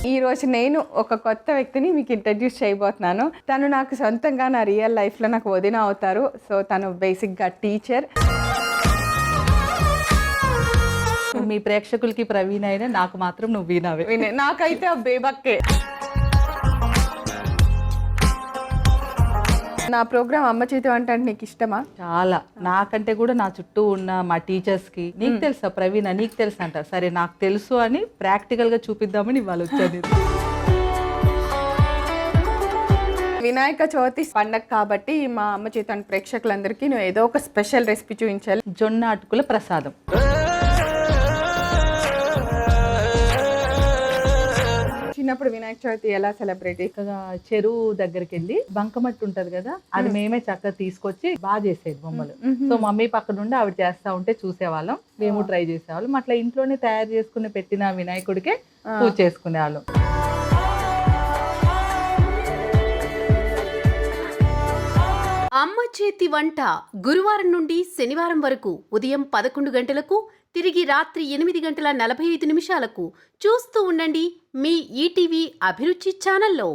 ఈ రోజు నేను ఒక కొత్త వ్యక్తిని మీకు ఇంట్రడ్యూస్ చేయబోతున్నాను. తను నాకు సొంతంగా నా రియల్ లైఫ్లో నాకు వదిన అవుతారు. సో తను బేసిక్గా టీచర్. మీ ప్రేక్షకులకి ప్రవీణ అయినా నాకు మాత్రం నువ్వు వీణావే. నాకైతే ఆ బేబక్కే. నా ప్రోగ్రామ్ అమ్మ చేతి వంట అంటే నీకు ఇష్టమా? చాలా. నాకంటే కూడా నా చుట్టూ ఉన్న మా టీచర్స్ కి నీకు తెలుసా ప్రవీణ, నీకు తెలుసా అంటారు. సరే నాకు తెలుసు అని ప్రాక్టికల్ గా చూపిద్దామని ఇవాళ వచ్చాను. వినాయక చవితి పండగ కాబట్టి మా అమ్మ చేతి వంట ప్రేక్షకులందరికీ నువ్వు ఏదో ఒక స్పెషల్ రెసిపీ చూపించాలి. జొన్న అటుకుల ప్రసాదం. చిన్నప్పుడు వినాయక చవితి ఎలా సెలబ్రేట్? చెరువు దగ్గరికి వెళ్ళి బంకమట్టి ఉంటది కదా, అది మేమే చక్కగా తీసుకొచ్చి బాగా చేసేది బొమ్మలు. సో మమ్మీ పక్క నుండి ఆవిడ చేస్తా ఉంటే చూసేవాళ్ళం, మేము ట్రై చేసేవాళ్ళం. అట్లా ఇంట్లోనే తయారు చేసుకుని పెట్టిన వినాయకుడికే పూజ చేసుకునేవాళ్ళం. అమ్మ చేతి వంట గురువారం నుండి శనివారం వరకు ఉదయం 11 గంటలకు, తిరిగి రాత్రి 8:45 చూస్తూ ఉండండి మీ ఈటీవీ అభిరుచి ఛానల్లో.